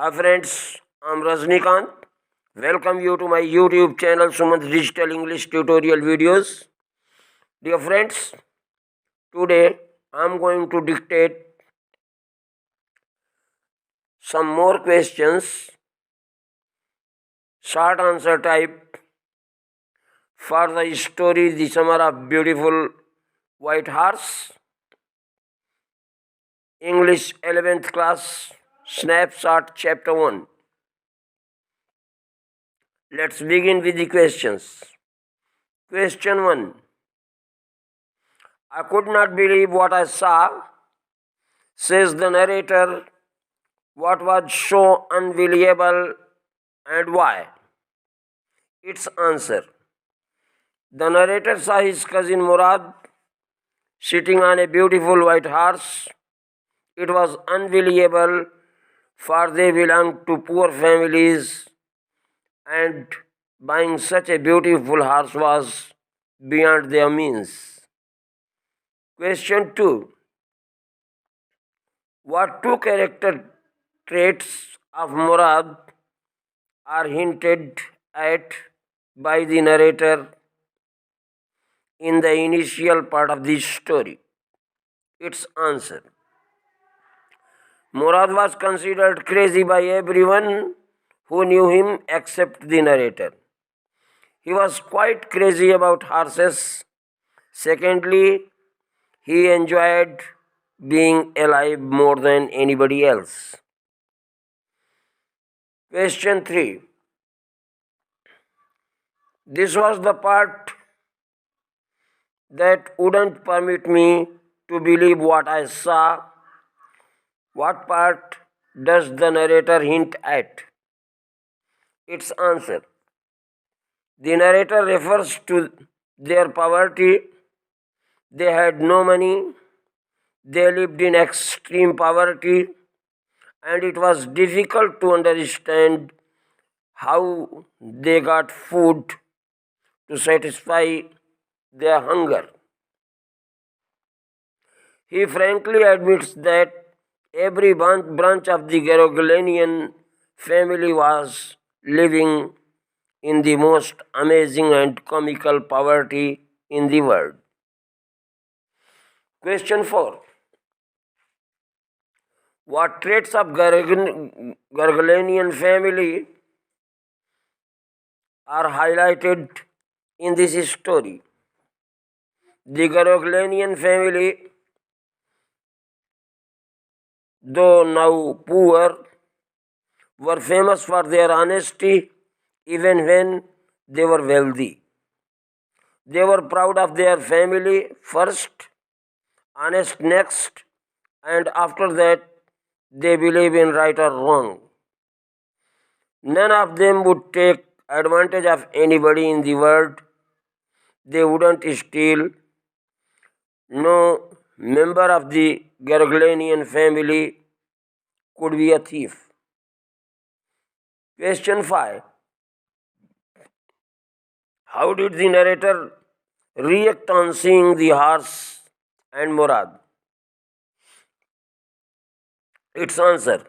Hi friends, I'm Rajnikant. Welcome you to my YouTube channel Sumanth Digital English Tutorial Videos. Dear friends, today I'm going to dictate some more questions, short answer type for the story The Summer of Beautiful White Horse, English 11th class, snapshot chapter 1. Let's begin with the questions. Question 1. I could not believe what I saw, says the narrator. What was so unbelievable and why? Its answer. The narrator saw his cousin Murad sitting on a beautiful white horse. It was unbelievable, for they belonged to poor families, and buying such a beautiful horse was beyond their means. Question 2. What two character traits of Murad are hinted at by the narrator in the initial part of this story? Its answer. Murad was considered crazy by everyone who knew him except the narrator. He was quite crazy about horses. Secondly, he enjoyed being alive more than anybody else. Question 3. This was the part that wouldn't permit me to believe what I saw. What part does the narrator hint at? Its answer. The narrator refers to their poverty. They had no money, they lived in extreme poverty, and it was difficult to understand how they got food to satisfy their hunger. He frankly admits that every branch of the Garoglanian family was living in the most amazing and comical poverty in the world. Question 4. What traits of Gargalanian family are highlighted in this story? The Gargalanian family, though now poor, were famous for their honesty even when they were wealthy. They were proud of their family first, honest next, and after that they believe in right or wrong. None of them would take advantage of anybody in the world. They wouldn't steal. No member of the Garglanian family could be a thief. Question 5. How did the narrator react on seeing the horse and Murad? Its answer.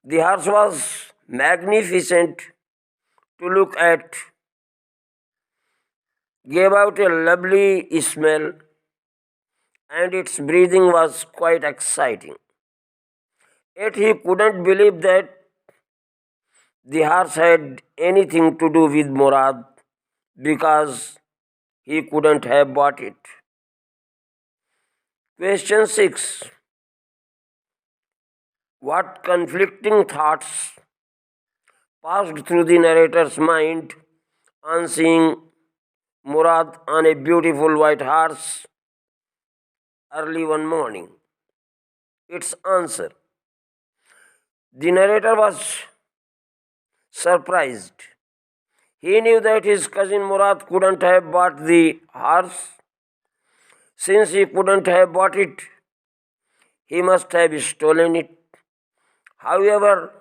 The horse was magnificent to look at, gave out a lovely smell, and its breathing was quite exciting. Yet he couldn't believe that the horse had anything to do with Murad because he couldn't have bought it. Question 6. What conflicting thoughts passed through the narrator's mind on seeing Murad on a beautiful white horse early one morning? Its answer. The narrator was surprised. He knew that his cousin Murad couldn't have bought the horse. Since he couldn't have bought it, he must have stolen it. However,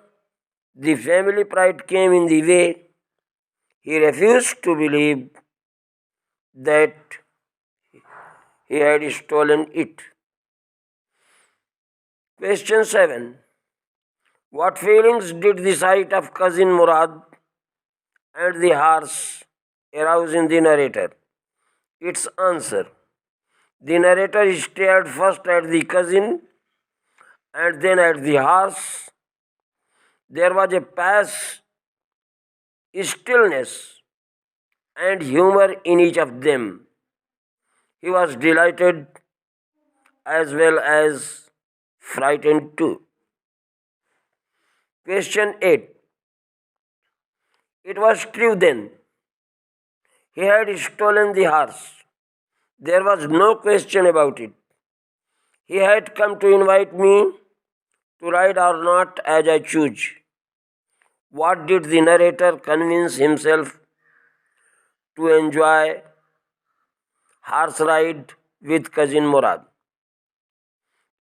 the family pride came in the way. He refused to believe that he had stolen it. Question 7. What feelings did the sight of cousin Murad and the horse arouse in the narrator? Its answer. The narrator stared first at the cousin and then at the horse. There was a pause, stillness, and humor in each of them. He was delighted as well as frightened too. Question 8. It was true then. He had stolen the horse. There was no question about it. He had come to invite me to ride or not as I choose. What did the narrator convince himself to enjoy horse ride with cousin Murad?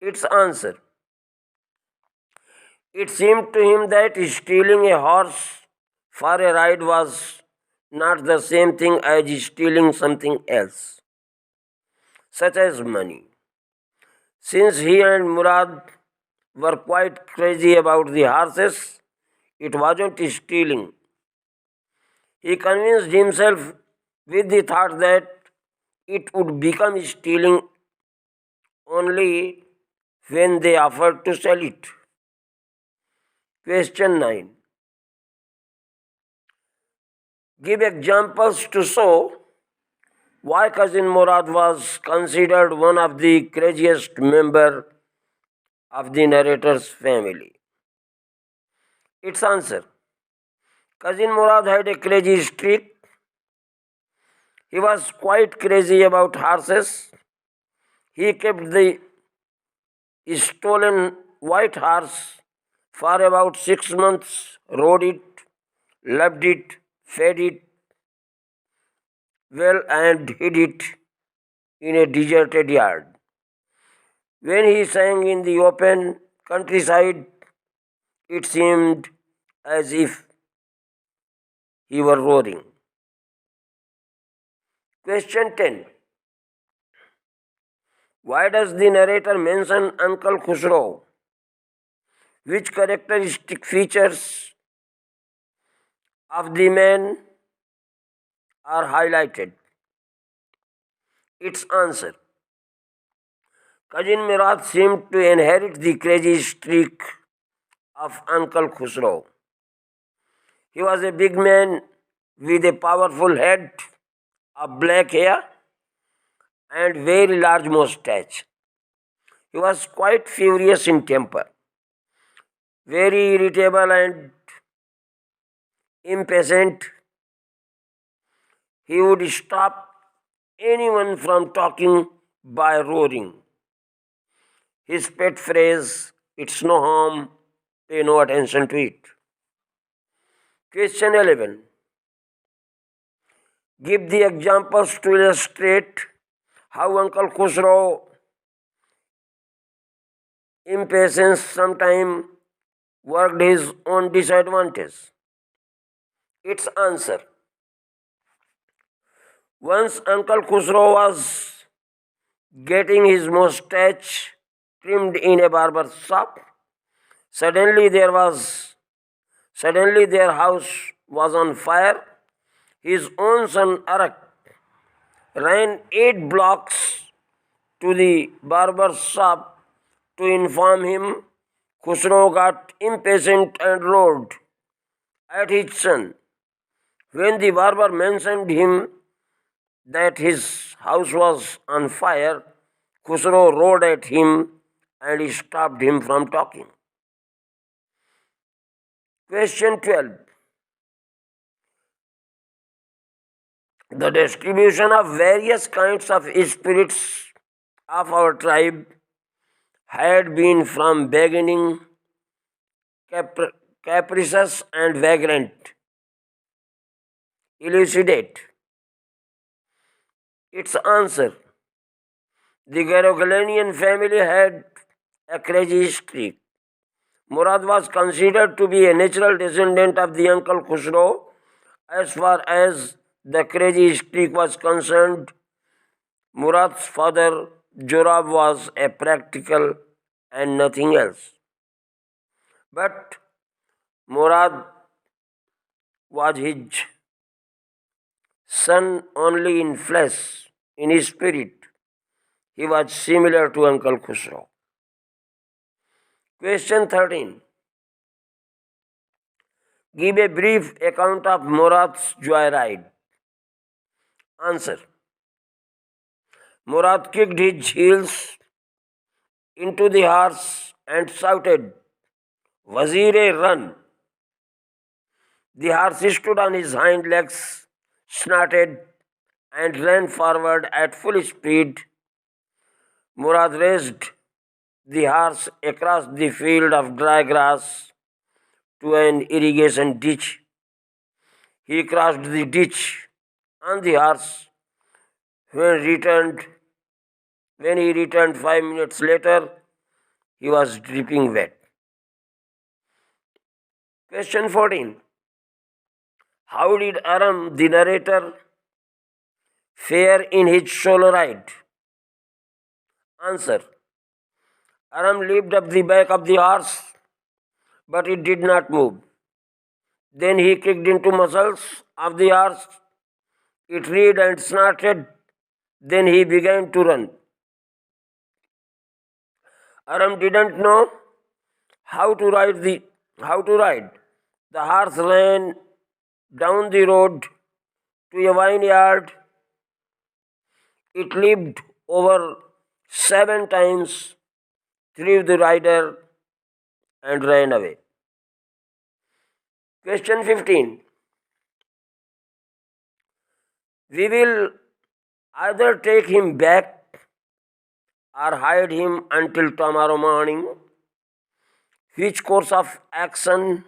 Its answer. It seemed to him that stealing a horse for a ride was not the same thing as stealing something else, such as money. Since he and Murad were quite crazy about the horses, it wasn't stealing. He convinced himself with the thought that it would become stealing only when they offered to sell it. Question 9. Give examples to show why cousin Murad was considered one of the craziest members of the narrator's family. Its answer. Cousin Murad had a crazy streak. He was quite crazy about horses. He kept the stolen white horse for about 6 months, rode it, loved it, fed it well, and hid it in a deserted yard. When he sang in the open countryside, it seemed as if he were roaring. Question 10. Why does the narrator mention Uncle Khusro? Which characteristic features of the man are highlighted? Its answer. Cousin Murad seemed to inherit the crazy streak of Uncle Khusro. He was a big man with a powerful head of black hair and very large mustache. He was quite furious in temper, very irritable and impatient. He would stop anyone from talking by roaring. His pet phrase, "It's no harm, pay no attention to it." Question 11. Give the examples to illustrate how Uncle Khusro impatience sometimes worked his own disadvantage. Its answer. Once Uncle Khusro was getting his mustache trimmed in a barber shop. Suddenly their house was on fire. His own son Arak ran 8 blocks to the barber shop to inform him. Khusro got impatient and roared at his son. When the barber mentioned him that his house was on fire, Khusro roared at him and stopped him from talking. Question 12. The distribution of various kinds of spirits of our tribe had been from beginning capricious and vagrant. Elucidate. Its answer. The Garogalanian family had a crazy streak. Murad was considered to be a natural descendant of the Uncle Khusro. As far as the crazy streak was concerned, Murad's father Jorab was a practical and nothing else. But Murad was his son only in flesh, in his spirit. He was similar to Uncle Khusro. Question 13. Give a brief account of Murad's joyride. Answer. Murad kicked his heels into the horse and shouted, Wazir, run! The horse stood on his hind legs, snorted, and ran forward at full speed. Murad raced the horse across the field of dry grass to an irrigation ditch. He crossed the ditch on the horse. When he returned 5 minutes later, he was dripping wet. Question 14. How did Aram, the narrator, fare in his solo ride? Answer. Aram leaped up the back of the horse, but it did not move. Then he kicked into muscles of the horse. It reared and snorted. Then he began to run. Aram didn't know how to ride. The horse ran down the road to a vineyard. It leaped over 7 times, threw the rider, and ran away. Question 15. We will either take him back or hide him until tomorrow morning. Which course of action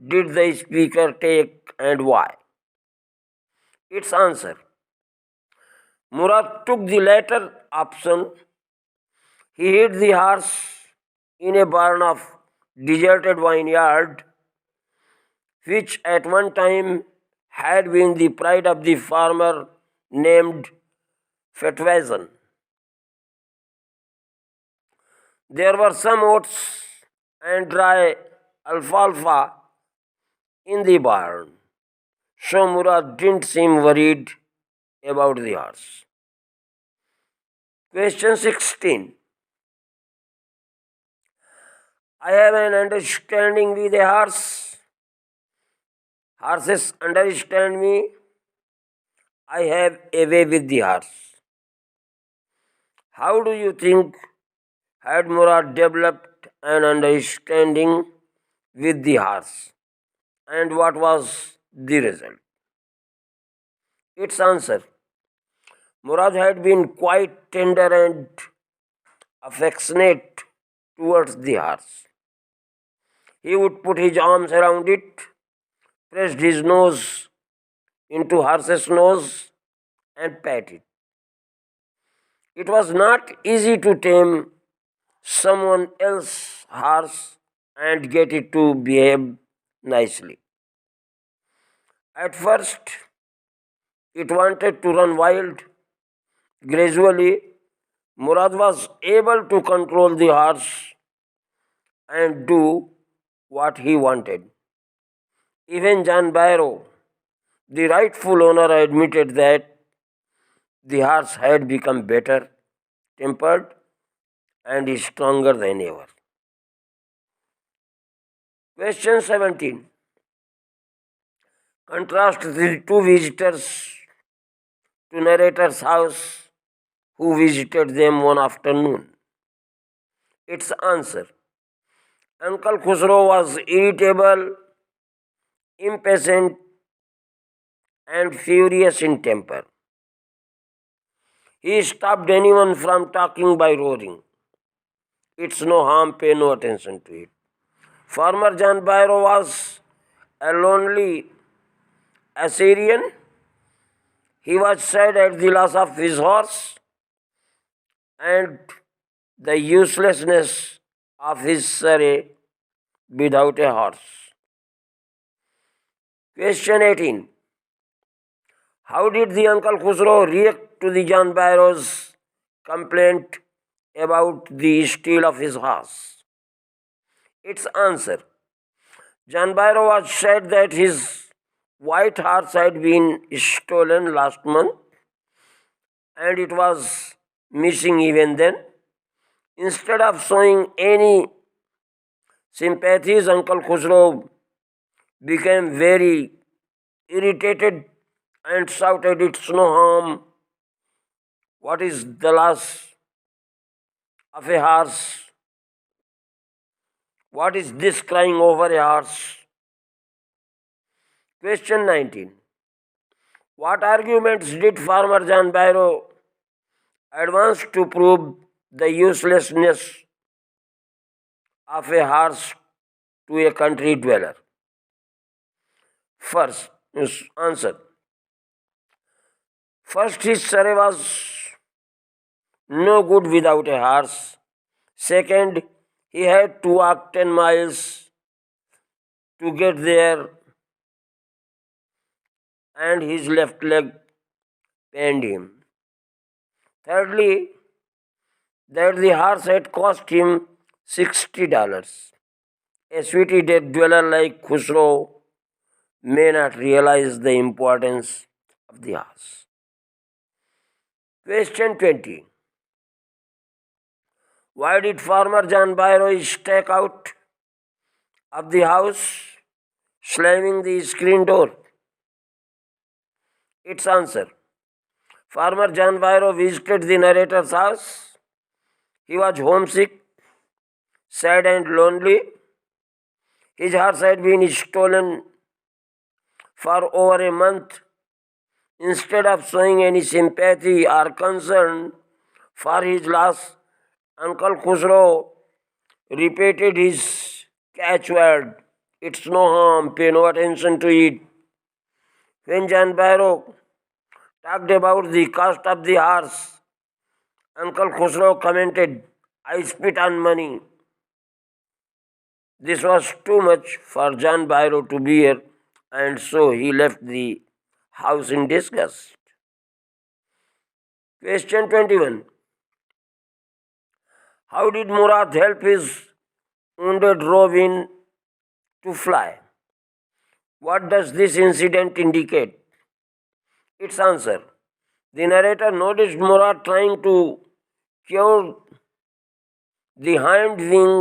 did the speaker take and why? Its answer. Murad took the latter option. He hid the horse in a barn of deserted vineyard, which at one time had been the pride of the farmer named Fetwazan. There were some oats and dry alfalfa in the barn, so Murad didn't seem worried about the horse. Question 16. I have an understanding with a horse. Horses understand me. I have a way with the horse. How do you think had Murad developed an understanding with the horse? And what was the result? Its answer. Murad had been quite tender and affectionate towards the horse. He would put his arms around it, pressed his nose into horse's nose, and pat it. It was not easy to tame someone else's horse and get it to behave nicely. At first, it wanted to run wild. Gradually, Murad was able to control the horse and do what he wanted. Even John Barrow, the rightful owner, admitted that the horse had become better tempered and is stronger than ever. Question 17. Contrast the two visitors to narrator's house who visited them one afternoon. Its answer. Uncle Khusro was irritable, impatient, and furious in temper. He stopped anyone from talking by roaring. It's no harm, pay no attention to it. Farmer John Byro was a lonely Assyrian. He was sad at the loss of his horse and the uselessness of his surrey without a horse. Question 18. How did the Uncle Khusro react to the John Byro's complaint about the steal of his horse? Its answer. John Byro was said that his white horse had been stolen last month and it was missing even then. Instead of showing any sympathies, Uncle Khusro became very irritated and shouted, "It's no harm. What is the loss of a horse? What is this crying over a horse?" Question 19. What arguments did Farmer John Byro advance to prove the uselessness of a horse to a country dweller? First, answer. First, his survey was no good without a horse. Second, he had to walk 10 miles to get there and his left leg pained him. Thirdly, that the horse had cost him $60. A city dweller like Khusro may not realize the importance of the horse. Question 20. Why did Farmer John Byro step out of the house, slamming the screen door? Its answer. Farmer John Byro visited the narrator's house. He was homesick, sad and lonely. His horse had been stolen for over a month. Instead of showing any sympathy or concern for his loss, Uncle Khusro repeated his catchword, "It's no harm, pay no attention to it." When John Byro talked about the cost of the horse, Uncle Khusro commented, "I spit on money." This was too much for John Byro to bear, and so he left the house in disgust. Question 21. How did Murad help his wounded robin to fly? What does this incident indicate? Its answer. The narrator noticed Murad trying to cure the hind wing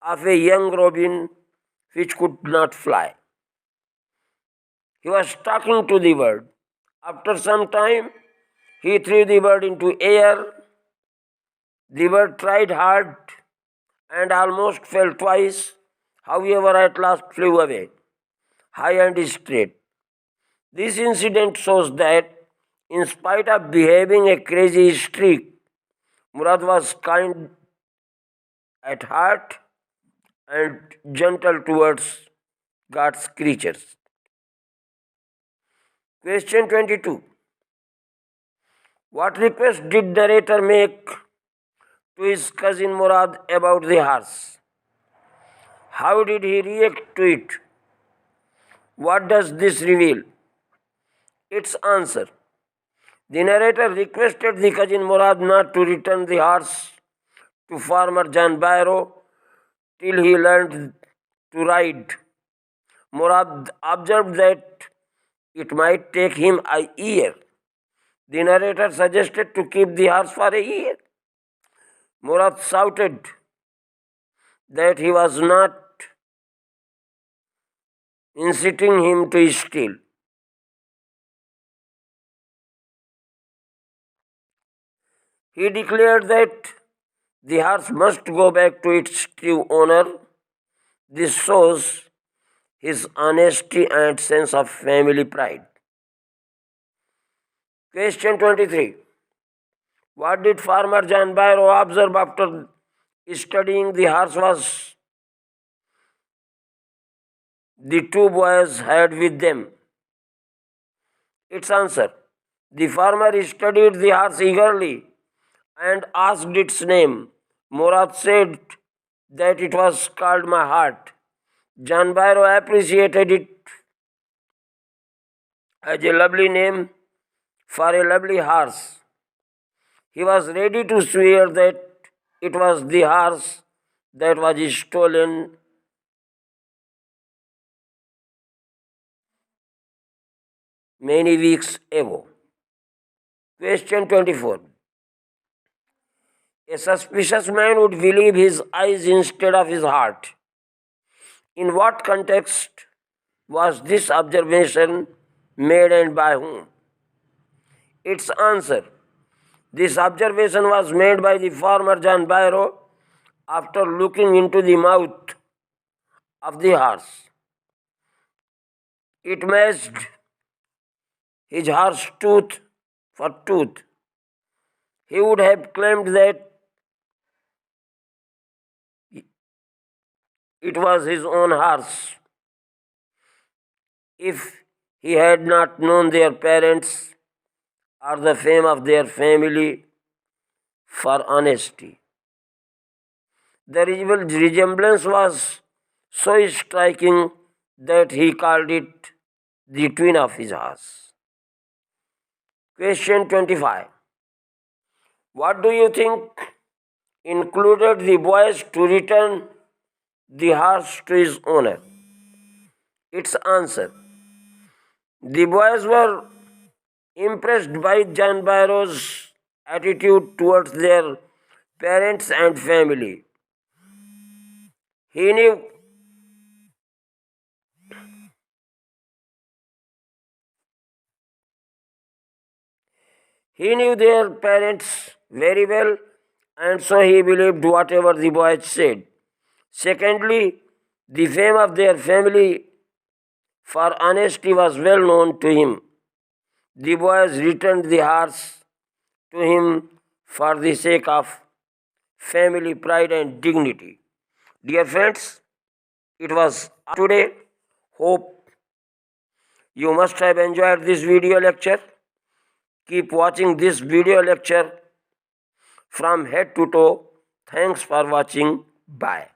of a young robin which could not fly. He was talking to the bird. After some time, he threw the bird into air. The bird tried hard and almost fell twice. However, at last flew away, high and straight. This incident shows that, in spite of behaving a crazy streak, Murad was kind at heart and gentle towards God's creatures. Question 22. What request did the narrator make to his cousin Murad about the horse? How did he react to it? What does this reveal? Its answer. The narrator requested the cousin Murad not to return the horse to Farmer John Byro till he learned to ride. Murad observed that it might take him a year. The narrator suggested to keep the horse for a year. Murad shouted that he was not inciting him to steal. He declared that the horse must go back to its true owner. This shows his honesty and sense of family pride. Question 23. What did Farmer John Byro observe after studying the horse was the two boys had with them? Its answer. The farmer studied the horse eagerly and asked its name. Murad said that it was called My Heart. John Byro appreciated it as a lovely name for a lovely horse. He was ready to swear that it was the horse that was stolen many weeks ago. Question 24. A suspicious man would believe his eyes instead of his heart. In what context was this observation made and by whom? Its answer. This observation was made by the farmer John Byrow after looking into the mouth of the horse. It matched his horse tooth for tooth. He would have claimed that it was his own horse if he had not known their parents or the fame of their family for honesty. The resemblance was so striking that he called it the twin of his horse. Question 25. What do you think included the boys to return the horse to his owner? Its answer. The boys were impressed by John Byrow's attitude towards their parents and family. He knew their parents very well, and so he believed whatever the boys said. Secondly, the fame of their family for honesty was well known to him. The boys returned the horse to him for the sake of family pride and dignity. Dear friends, it was today. Hope you must have enjoyed this video lecture. Keep watching this video lecture from head to toe. Thanks for watching. Bye.